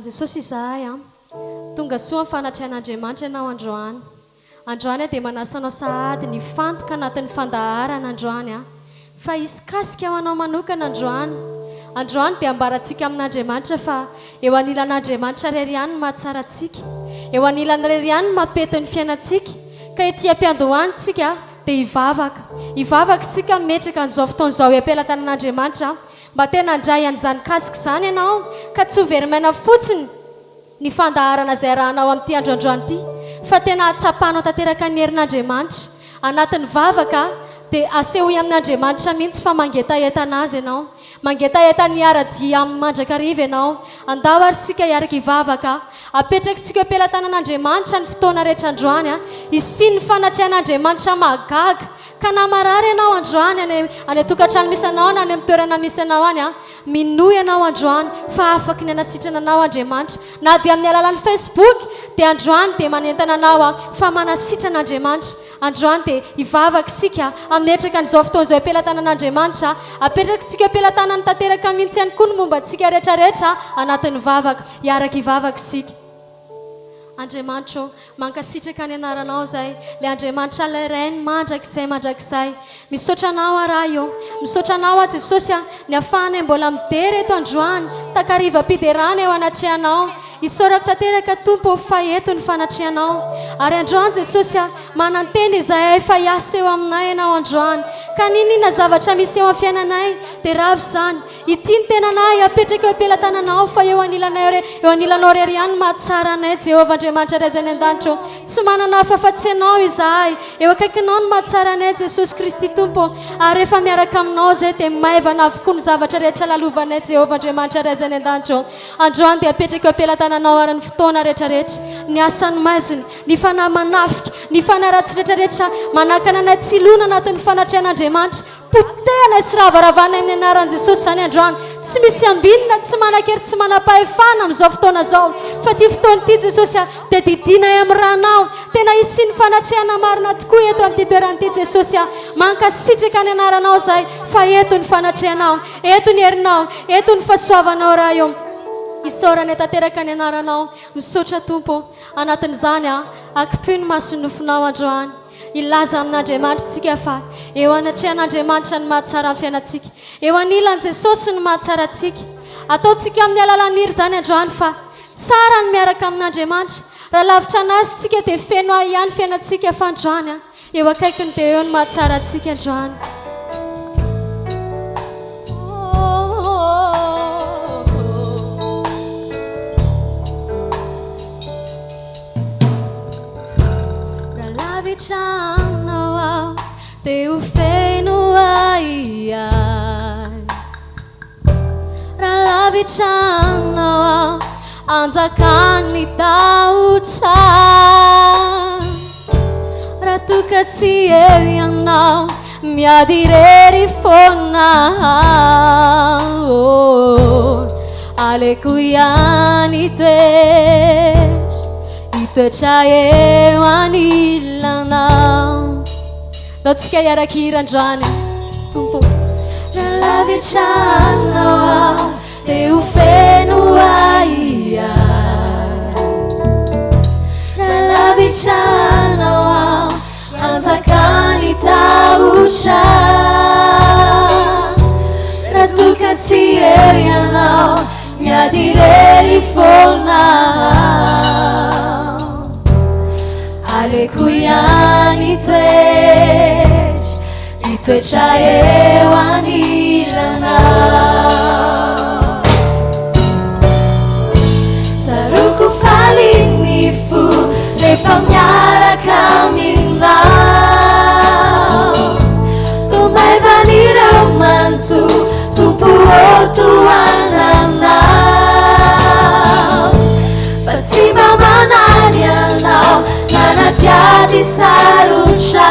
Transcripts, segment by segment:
Jesosy izahay tonga soa amin'ny fanatrian'Andriamanitra ianao androany. Androany dia manasanao sahady ny fantoka anatin'ny fandaharana androany fa hisikasika ho anao manokana androany. Androany dia ambarantsika amin'Andriamanitra fa eo anilan'Andriamanitra irery ihany no mahatsara antsika, eo anilany irery ihany no mampety ny fiainantsika. Ka ety am-piandohanitsika dia hivavaka isika metraka an'izao fotoan'izao am-pelatanan'Andriamanitra mba tena handray an'izany kasika izany ianao ka tsy ho very maina fotsiny ny fandaharana izay rahanao amin'ity androandroany ity fa tena hatsapanao tanteraka ny herin'Andriamanitra anatin'ny vavaka dia asehoy amin'Andriamanitra mihitsy fa mangetaentana azy ianao, mangetaentany ara-dia amin'ny mandrakariva ianao. Andao ary sika hiaraka hivavaka apetraka sika am-pelatanan'Andriamanitra ny fotoana rehetra androany isi ny fanatrian'Andriamanitra magaga ka na marary ianao androany any atokantrano misy anao na any amin'ny toerana misy anao any minoy ianao androany fa afaka ny anasitrana anao Andriamanitra na dia amin'ny alalan'ny Facebook dia androany dia manentana anao fa manasitrana Andriamanitra. Androany dia hivavaka sika ametraka an'izao fotoan'izao am-pelatanan'Andriamanitra apetraka sika am-pelatanany tanteraka mihitsy ihany koa ny momba antsika rehetrarehetra anatin'ny vavaka hiaraka hivavaka sika. Andriamanitra mankasitraka ny anaranao zay le Andriamanitra ilay rainy mandrakizay misaotra anao araha io, misaotra anao a Jesosy ny ahafahana mbola midera eto androany takarivam-piderana eo anatrehanao. Isorako tanteraka Tompo fa eto ny fanatrianao ary androany Jesosy mananteny izahay fa hiasa eo aminay ianao androany ka ninina zavatra misy eo amin'ny fiainanay dia ravy izany ity ny tenanay apetraka eo am-pelatananao fa eo anilanao rery ihany mahatsara anay Jehovah Andriamanitra ray izay ny an-danitra. Tsy manana hafa afa-tsy ianao izahay, eo akaikinao no mahatsara anay Jesosy Kristy Tompo ary rehefa miaraka aminao zay dia maivana avokoa ny zavatra rehetra lalovanay Jehovah Andriamanitra ray izay ny an-danitra. Androany dia apetraka eo am-pelatananao ary ny fotoana rehetrarehetra ny asany maizina, ny fanahy manafika, ny fanahy ratsy rehetrarehetra manakana anay tsilona anatin'ny fanatrian'Andriamanitra. Potehana sy ravaravana amin'ny anaran'i Jesosy izany androany. Tsy misy ambinina, tsy manan-kery, tsy manam-pahefana amin'izao fotoana izao fa ity fotoana ity Jesosy dia didinay amin'ny ranao. Tena hisy ny fanatrehana marina tokoa eto amin'ity toeran'ity Jesosy mankasitraka ny anaranao izay fa eto ny fanatrehanao, eto ny herinao, eto ny fahasoavanao raha io. Isaorana tanteraka ny anaranao, misaotra Tompo anatin'izany akipy ny masonofinao androany. Ilaza amin'Andriamanitra tsika fa eo anatrehan'Andriamanitra ny mahatsara ny fiainantsika, eo anilan'i Jesosy ny mahatsara antsika. Ataontsika amin'ny alalan'ny hiri izany androany fa tsara ny miaraka amin'Andriamanitra. Raha lavitra anazy tsika dia feno ihany fiainantsika fa androany eo akaikiny dia eo ny mahatsara antsika androany. Chanao teu feno ai ralavi chanao anjakani taucha ratukatsi evianao miadireri fona alekuyani tues itoetra anilanao. Daontsika hiaraka androany Tompo. Ralavitrano teu feno ai ralavitrano anzakany tausha ratukatsy eo ianao miadireri fonao alekuyani itoetra eo anilanao. Tsaroako faliny fo rehefa miaraka aminao tomaivan'ireo mantso Tompo otoananao fa tsy mba manany anao nanatiady sarotra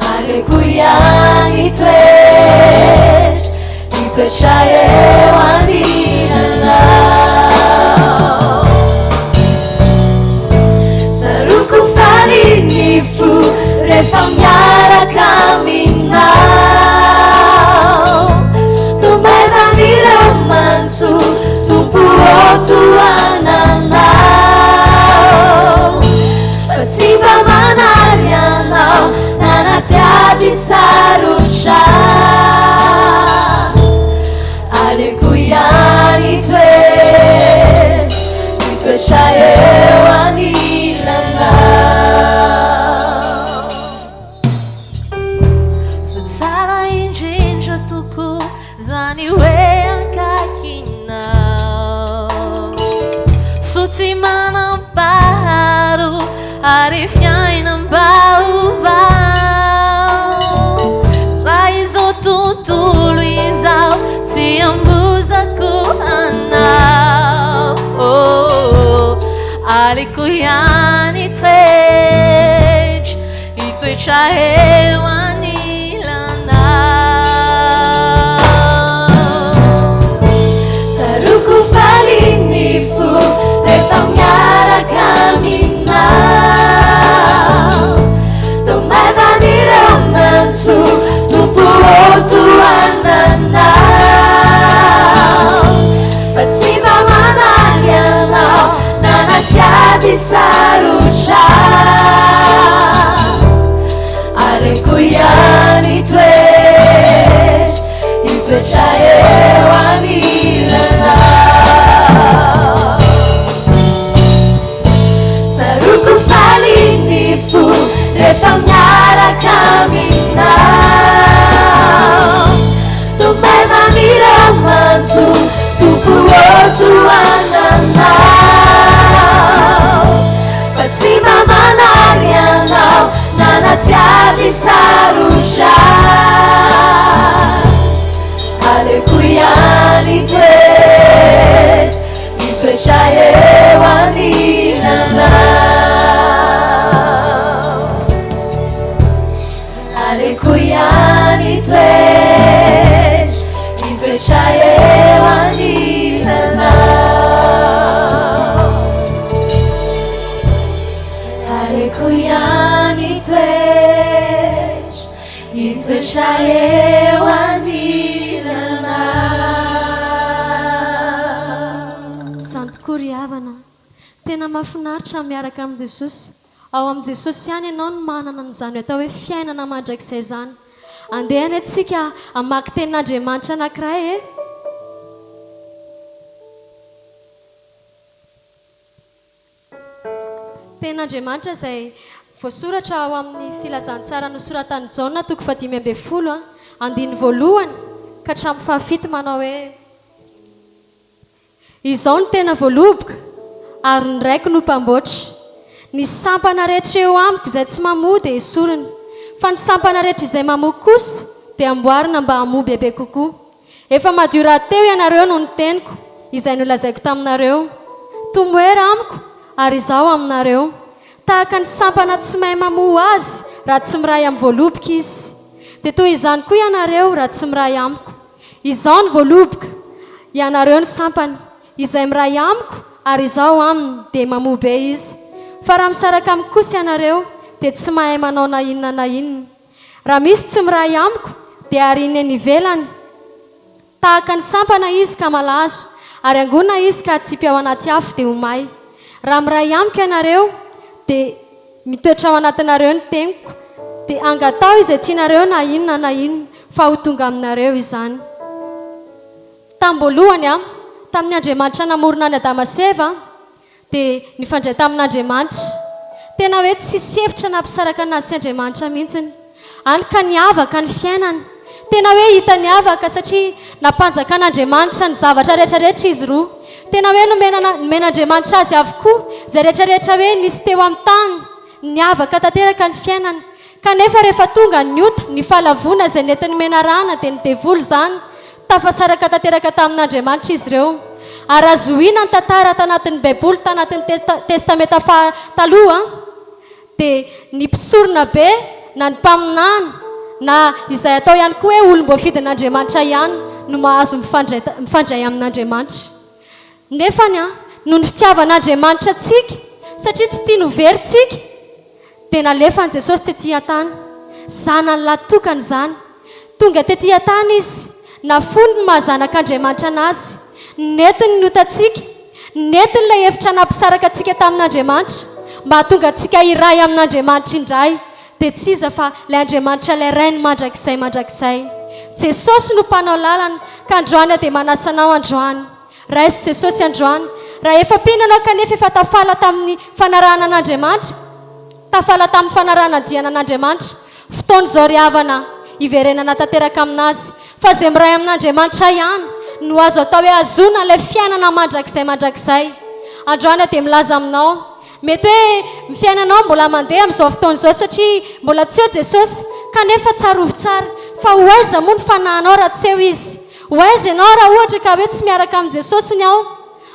alekuyani itoetra eo anilanao. Tsaroako faliny fo rehefa miaraka aminao tomaivan'ireo mantso Jesosy tsy manam-paharo ary fiainam-baovao raha izao tontolo izao tsy ambozako anao aliko ihany toetra eo anilanao Tsaroako faliny fo rehefa miaraka aminao Tomadanireo mantso tompo oto ananao Fa tsy mba manaly anao nanatsiady sarotra Aliko ihany toetra eo anilanao Tsaroako faliny fo rehefa miaraka aminao Tomadanireo mantso tompo oto ananao Fa tsy mba manaly anao nanatsiady sarotra Aliko ihany toetra eo anilanao Aliko ihany toetra eo anilanao Aliko ihany toetra eo anilanao Izany tokoa ry havana tena mahafinaritra miaraka amin'i Jesosy ao amin'i Jesosy ihany ianao no manana an'izany atao hoe fiainana mandrakizay izany andehany antsika hamaky tenin'Andriamanitra anankiray tenin'Andriamanitra izay voasoratra ao amin'ny filazantsara nosoratan'i Jaona 5:20 andiny voalohany ka hatramin'ny 7 manao hoe izao ny tena voaloboka ary ny raiky no mpamboatra ny sampana rehetra eo amiko izay tsy mamoa dia esorina fa ny sampana rehetra izay mamoa kosa dia amboarina mba hamoa bebe kokoa efa madio rahateo ianareo no ny teniko izay nolazaiko taminareo tomoera amiko ary izaho aminareo tahaka ny sampana tsy mahay mamoa azy raha tsy miray amin'ny voaloboka izy dia toy izany koa ianareo raha tsy miray amiko izaho ny voaloboka ianareo ny sampana izay miray amiko ary izaho aminy dia mamoa be izy fa raha misaraka amiko kosa ianareo dia tsy mahay manao na inona na inona raha misy tsy miray amiko dia ariny any ivelany tahaka ny sampana izy ka malazo ary angona izy ka tsipy ao anaty afo dia homay raha miray amiko ianareo dia mitoetra ao anatinareo ny teniko dia angatao izay tianareo na inona fa ho tonga aminareo izany tamboalohany tamin'ny Andriamanitra namorona any Adama sy Eva dia nifandray tamin'Andriamanitra tena hoe tsy sefitra nampisaraka anazy sy Andriamanitra mihitsiny any ka niavaka ny fiainany tena hoe hita niavaka satria napanjaka an'Andriamanitra ny zavatra rehetrarehetra izy roa tena hoe nomen'Andriamanitra azy avokoa izay rehetrarehetra hoe nisy teo amin'ny tany niavaka tanteraka ny fiainany kanefa rehefa tonga ny ota ny fahalavona izay nentiny menarana dia ny devoly izany tafasaraka tanteraka tamin'Andriamanitra izy ireo ary azoina ny tantara tanatin'ny baiboly tanatin'ny testamenta taloha dia ny mpisorona be na ny mpaminany na izay atao ihany koa hoe olom-boafidin'Andriamanitra ihany no mahazo mifandray amin'Andriamanitra nefany no ny fitiavan'Andriamanitra antsika satria tsy tia noverintsika dia nalefany Jesosy tetỳ an-tany zanany latokany izany tonga tetỳ an-tany izy nafony ny mahazanak'Andriamanitra anazy netiny ny otantsika netiny ilay hevitra nampisaraka antsika tamin'Andriamanitra mba hatonga antsika iray amin'Andriamanitra indray dia tsy iza fa ilay Andriamanitra ilay rainy mandrakizay Jesosy no mpanao lalana ka androany dia manasanao androany raisy Jesosy androany raha efa mpinanao kanefa efa tafala tamin'ny fanarahana an'Andriamanitra tafala tamin'ny fanarahana diana an'Andriamanitra fotoana izao ry havana iverenana tanteraka aminazy fa izay miray amin'Andriamanitra ihany no azo atao hoe azona ilay fiainana mandrakizay androany dia milaza aminao mety hoe mifiainanao mbola mandeha amin'izao fotoan'izao satria mbola tsy eo Jesosy kanefa tsarovy tsara fa ho aiza moa ny fanahinao raha tsy eo izy ho aiza ianao raha ohatra ka hoe tsy miaraka amin'ny Jesosy ny ao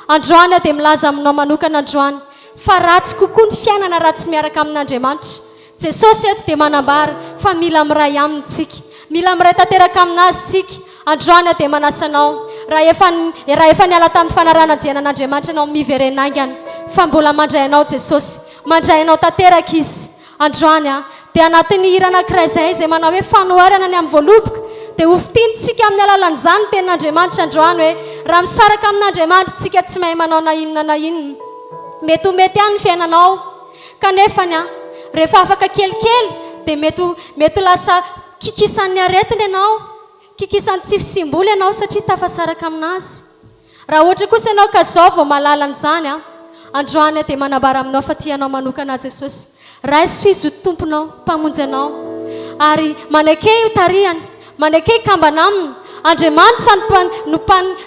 androany dia milaza aminao manokana androany fa ratsy kokoa ny fiainana raha tsy miaraka amin'Andriamanitra Jesosy eto dia manambara fa mila miray amintsika mila miray tanteraka aminazy tsika androany dia manasanao raha efa niala tamin'ny fanarana dianan'Andriamanitra ianao miverenaingana fa mbola mandray anao Jesosy mandray anao tanteraka izy androany dia anatin'ny hira anankiray izay manao hoe fanoharana ny amin'ny voaloboka dia hofitintsika amin'ny alalan'izany tenin'Andriamanitra androany hoe raha misaraka amin'Andriamanitra tsika tsy mahay manao na inona na inona mety ho mety ihany ny fiainanao kanefany rehefa afaka kelikely dia mety lasa kikisan'ny aretina ianao kikisan'ny tsifisim-boly ianao satria tafasaraka aminazy raha ohatra kosa ianao ka zao vao malala an'izany androany dia manambara aminao fa tianao manokana Jesosy raisy izy ho tomponao mpamonjy anao ary manake io tarihany manake kambana aminy Andriamanitra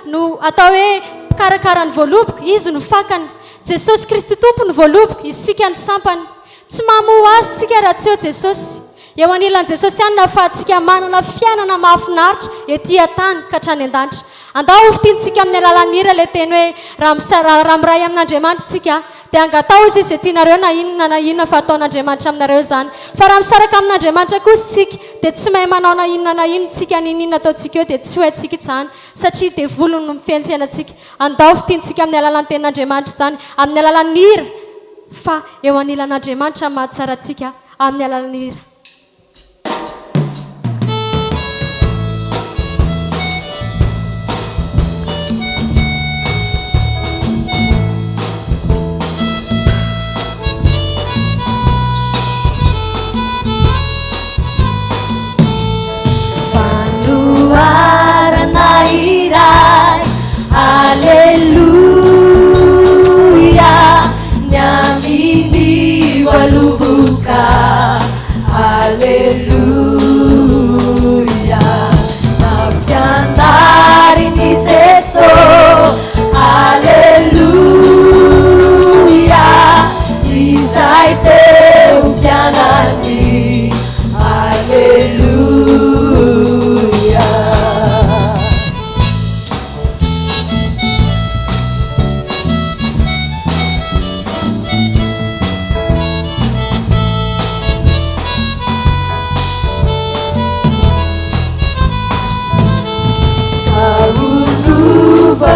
no atao hoe mpikarakara ny voaloboka izy no fakany Jesosy Kristy tompo ny voaloboka isika ny sampany tsy mamoa azy tsika raha tsy eo Jesosy eo anilan'i Jesosy ihany nahafahantsika manana fiainana mahafinaritra etỳ an-tany ka hatrany an-danitra andao hofitintsika amin'ny alalan'ny hira ilay teny hoe raha miray amin'Andriamanitra tsika dia angatao izy izay tianareo na inona fa ataon'Andriamanitra aminareo izany fa raha misaraka amin'Andriamanitra kosa tsika dia tsy mahay manao na inona tsika ninina ataontsika eo dia tsy ho haintsika itsany satria dia volony no mifehy ny fiainantsika andao hofitintsika amin'ny alalan'ny tenin'Andriamanitra izany amin'ny alalan'ny hira fa eo anilan'Andriamanitra mahatsara antsika amin'ny alalan'ny hira iray haleluya nyamini walubuka haleluya napyandari ni Yesu haleluya isaite upyanani haleluya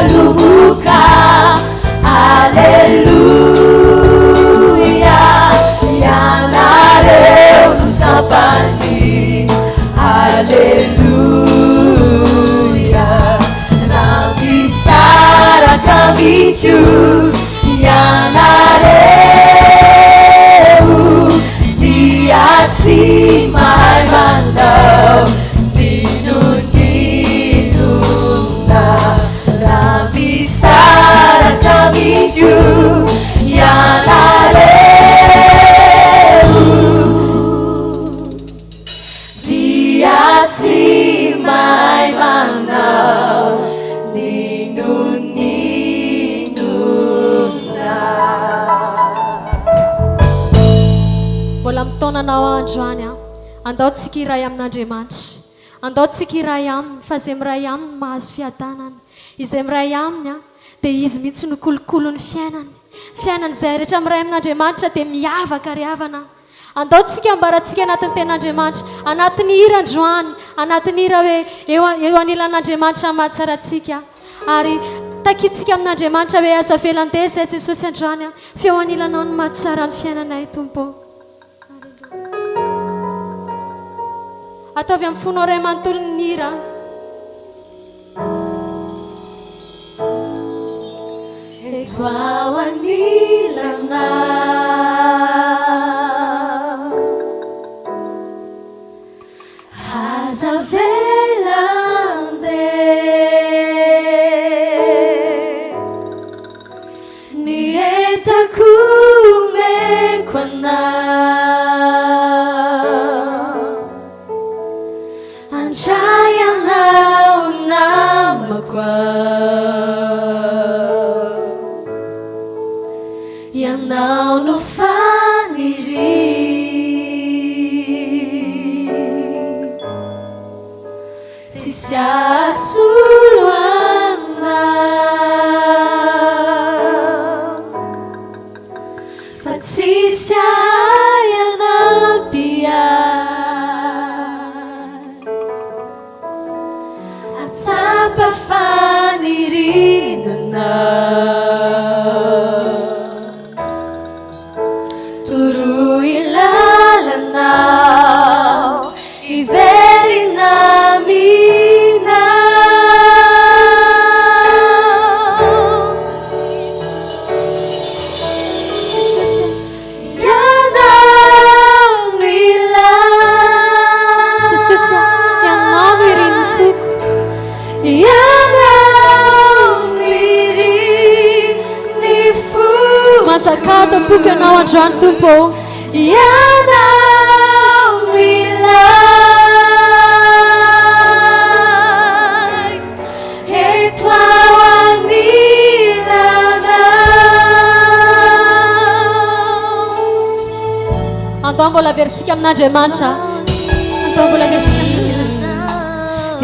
Lubuka haleluya yanareu sabani haleluya nabisara kamichu yanareu diatsi mahal mandau Sara kamiju yanareu dia simai manau ninunina mbola mitonanao androany andao tsika iray amin'Andriamanitra andao tsika iray aminy fa izay miray aminy mahazo fiadanana izay miray aminy dia izy mihitsy no kolokolo ny fiainany izay rehetra miray amin'Andriamanitra dia miavaka ry havana andao tsika ambaratsika anatin'ny tenin'Andriamanitra anatin'ny hira androany anatin'ny hira hoe eo anilan'Andriamanitra mahatsara antsika ary takitsika amin'Andriamanitra hoe aza velan-teza Jesosy androany feo anilanao no mahatsara ny fiainanay tompo ataovy amin'ny fonao ray manontolo ny hira Ikaw anilana hazavelande nietaku mekwana anchayana unamakwa ianao no faniry tsisy asolo anao fa tsisy ay anampy ay atsapa fanirinanao toroy lalanao iverina matsakata boky anao androany tompo ianao milay eto ao anilanao andao mbola veritsika amin'Andriamanitra andao mbola veritsika amin'Andriamanitra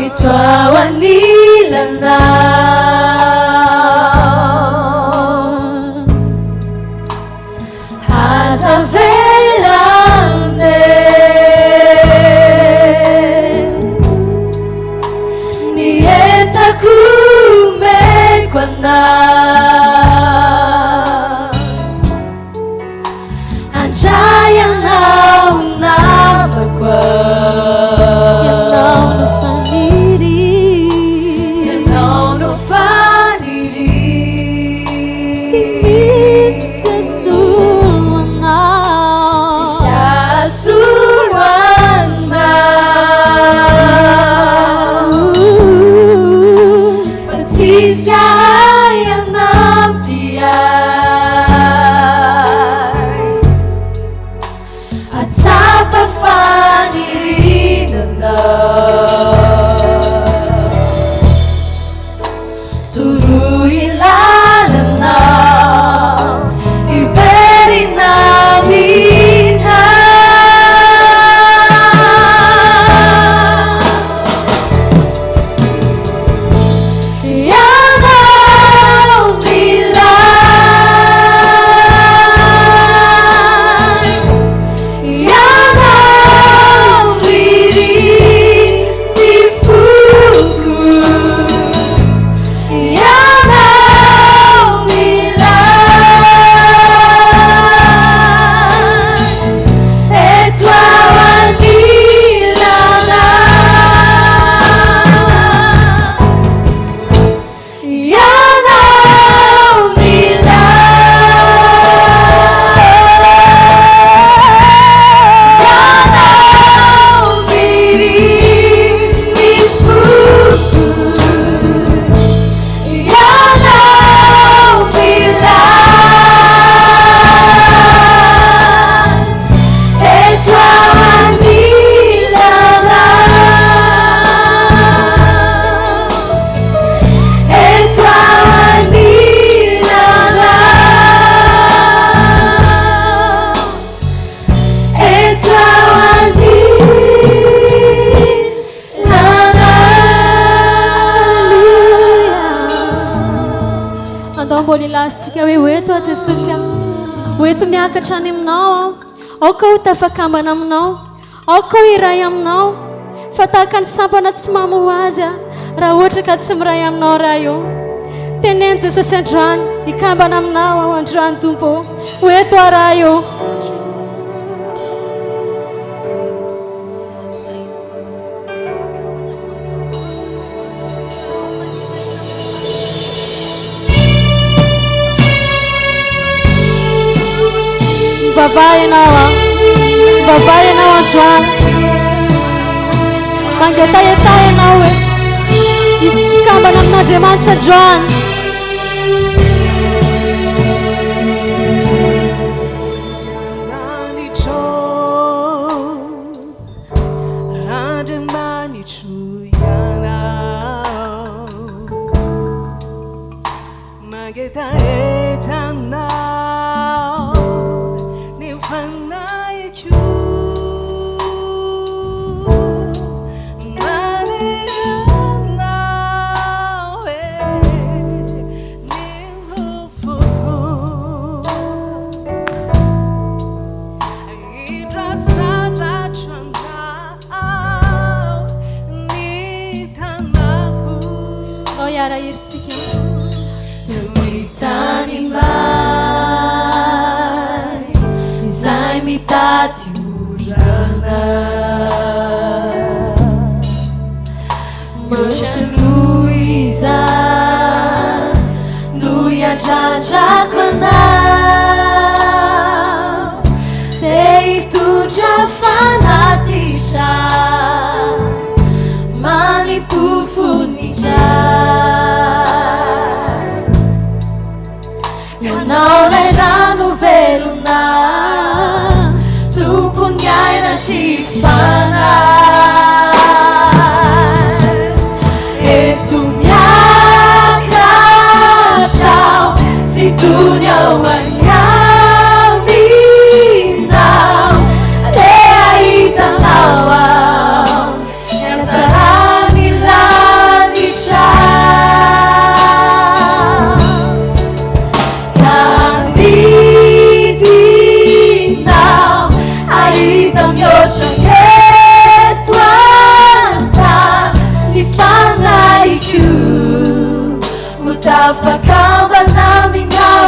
eto ao anilanao azavelande nietako meko anao andray anao namako ianao no faniry ianao no faniry tsy misy asolo anao tsisy asolo anao fa tsisy ay anampy ay atsapa fanirinanao toroy lalanao iverina mina ianao milay ianao miri ni foko ianao milay eto ao anilanao ianao milay ianao miri ni foko ianao milay eto ao anilanao eto ao anilanao eto ao anilanao andao mbola ilansika hoe oeto a Jesosy oeto miakatra any aminao aho ao ka ho tafakambana aminao ao ka ho iray aminao fa tahaka ny sampana tsy mamoho azy raha ohatra ka tsy miray aminao raha io teneny Jesosy androany ikambana aminao aho androany tompo oeto a raha io mivavaha ianao androany mangetaheta ianao hoe ikambana amin'Andriamanitra androany Magetaetanao mitady orana Mostra-no izany no iandrandrako anao Dia hitondra fanatisa manipofonidrany Ianao lay rano velona tompony aina sy fanahy Eto miakatrao sy tony ao anyaminao Dia ahitanao ao ny hatsarany lanitra Nandidinao ahita mihoatra eto an-tany ny fanaiko ho tafakambana aminao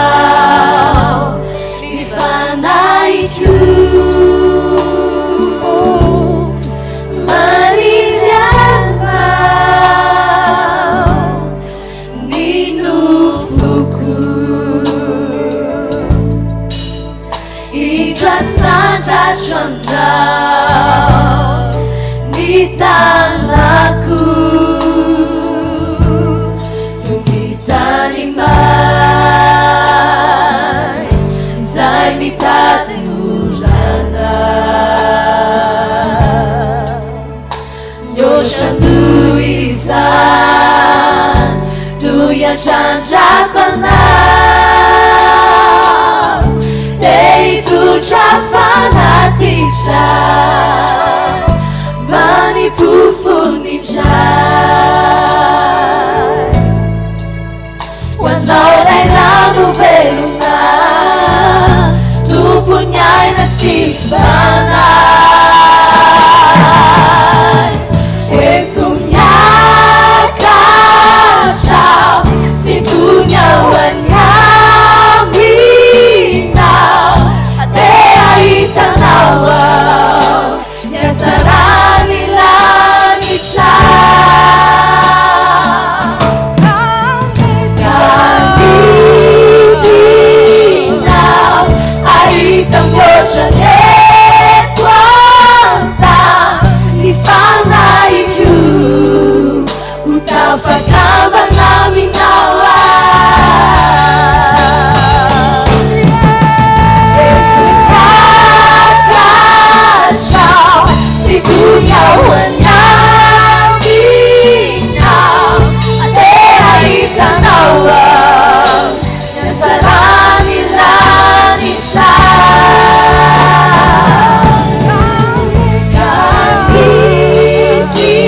Magkataetanao ni fanaiko Marijanao ni nufuku Idrasandratrandao ni tanaku Tumitanimay zay mitady orana Mihoatra-no izany no iandrandrako anao Dia hitondra fanatitra manipofonidrany Hoanao lay rano velona tompony aina sy fanahy Eto miakatrao sy tony ao anyaminao Dia ahitanao ao ny hatsarany lanitra Ahita mihoatra eto an-tany ny fanaiko ho tafakambana aminao Eto miakatrao sy tony ao anyaminao Dia ahitanao ao ny hatsarany lanitra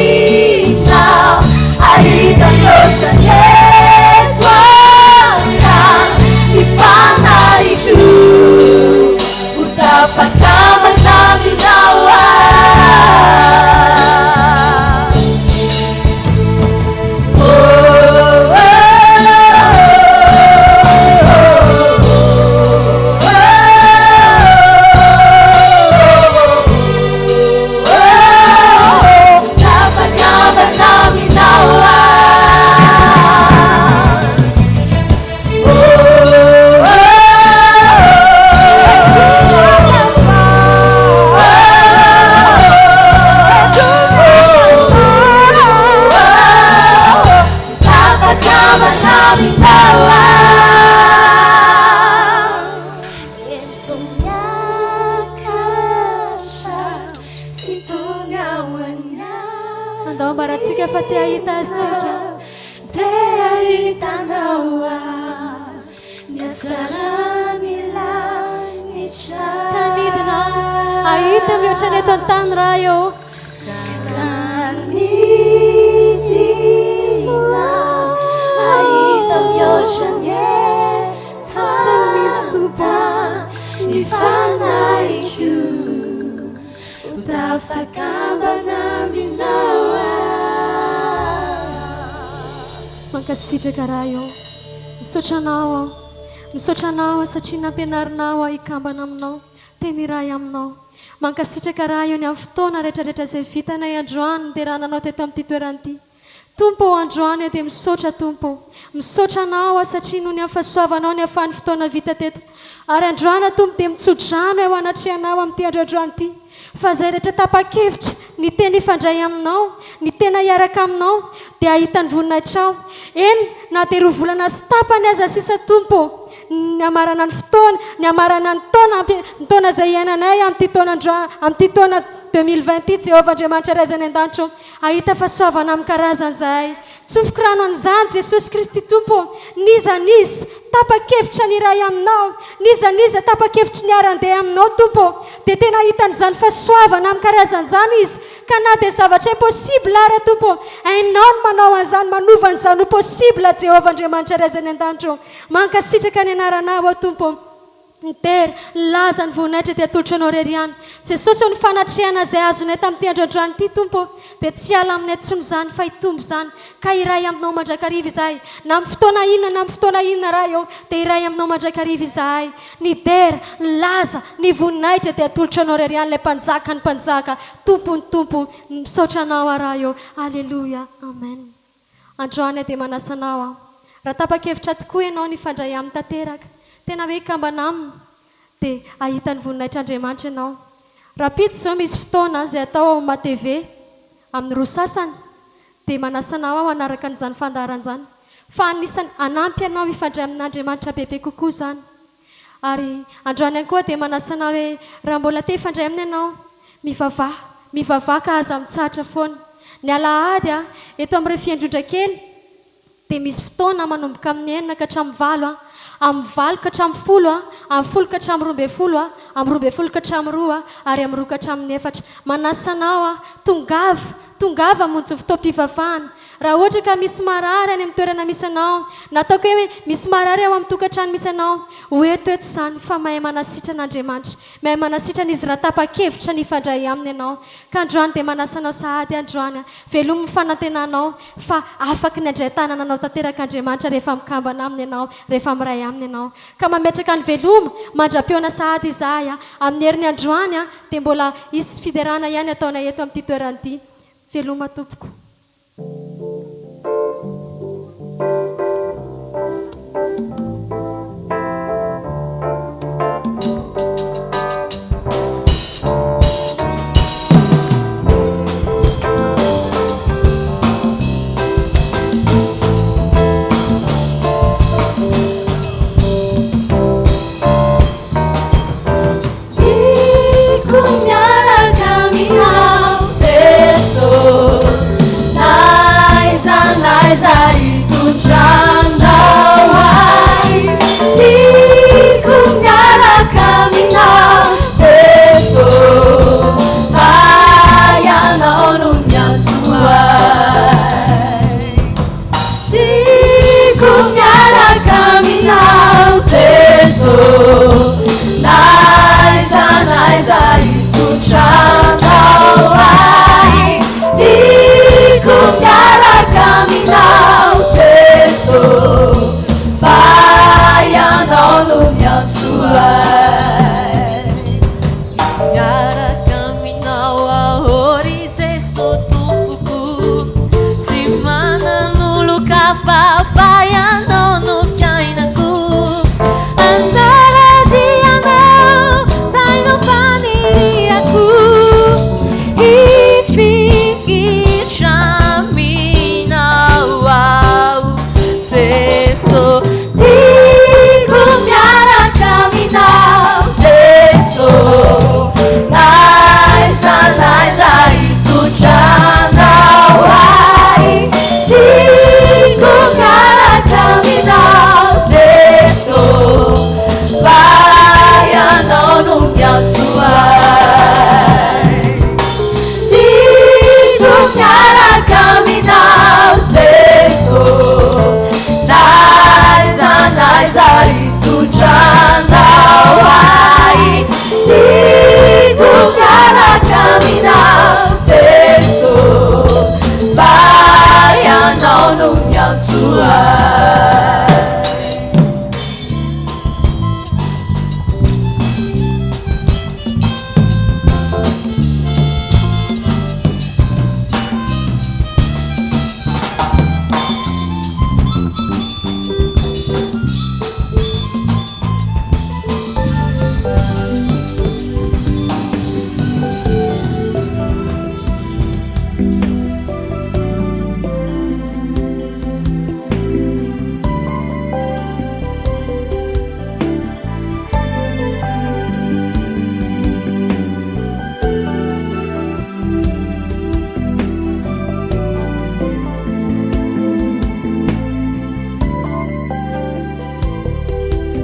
Nandidinao ahita mihoatra eto an-tany ny fanaiko ho tafakambana aminao Andao ambaratsika fa te ahita azy tsika dia hitanaoa ny asaran'ilany tanidina ahita mihoatra ny eto an-tany raha eo Kanidina ahita mihoatra ny eto ny fanaiko utafakambana minaoa mankasitraka raha eo misaotra anao satria nampianarinao hikambana aminao teny iray aminao mankasitraka raha eo ny amin'ny fotoana rehetrarehetra izay vitanay androany niterananao teto amin'ity toeranyity tompo androany dia misaotra tompo misaotra anao satria noho ny amin'ny fahasoavanao ny ahafahan'ny fotoana vita teto ary androana tompo dia mitsodrano eo anatrianao amin'ity androandroany ity fa izay rehetra tapa-kevitra ny tena ifandray aminao ny tena hiaraka aminao dia ahitany voninahitrao eny na dia roa volana sy tapany aza sisa tompo ny amarana ny fotoana ny amarana ny taona izay iainanay amin'ity taona 2020 ity Jehovah Andriamanitra raizany an-danitro ahita fahasoavana amin'ny karazan'izay tsofoko rano an'izany Jesosy Kristy tompo nizanizy tapa-kevitra ny iray aminao nizanizy tapa-kevitra ny arandeha aminao tompo dia tena hitan'izany fahasoavana amin'ny karazan'izany izy ka na dia zavatra impossible ara tompo ainao no manao an'izany manova an'izany ho possible Jehovah Andriamanitra raizany an-danitro mankasitraka ny anaranao ao tompo nitery laza ny voninahitra dia atolotra anao reriany Jesosy ny fanatriana izay azonay tamin'ity androandroany ity tompo dia tsy ala aminay tsony izany fa hitombo izany ka iray aminao mandrakariva izahay na amin'ny fotoana inona na amin'ny fotoana inona raha eo dia iray aminao mandrakariva izahay ny dera laza ny voninahitra dia atolotra anao reriany ilay mpanjaka ny mpanjaka tompo ny tompo misaotra anao araha eo alleluia amen androany dia manasanao raha tapa-kevitra tokoa ianao ny fandray amin'ny tanteraka tena hoe kambana aminy dia ahitany voninahitran'Andriamanitra ianao raha pito izao misy fotoana izay atao ao ma-TV amin'ny roa sasany dia manasanao ao anaraka n'izany fandaharan'izany fa anisany anampy ianao ifandray amin'Andriamanitra bebe kokoa izany ary androany ihany koa dia manasanao hoe raha mbola te ifandray aminy ianao mivavaha ka aza mitsahatra foana ny alahady eto amin'ireo fiandrondra-kely dia misy fotoana manomboka amin'ny 9 ka hatramin'ny 7 amin'ny 7 ka hatramin'ny 10 amin'ny 10 ka hatramin'ny 12 amin'ny 12 ka hatramin'ny 2 ary amin'ny 2 ka hatramin'ny 4 manasanao tongava monjy fotoam-pivavahana raha ohatra ka misy marary any amin'ny toerana misy anao nataoko hoe misy marary ao amin'ny tokantrano misy anao hoeto izany fa mahay manasitra an'Andriamanitra mahay manasitra n'izy raha tapa-kevitra ny ifandray aminy ianao ka androany dia manasanao sahady androany velomy fanantenanao fa afaka ny andray tanana anao tanteraka Andriamanitra rehefa mikambana aminy ianao rehefa miray aminy ianao ka mametraka ny veloma mandra-peona sahady izahay amin'ny herin'ny androany dia mbola isy fiderana ihany ataonay eto amin'ity toeranyity veloma tompoko Andara di soa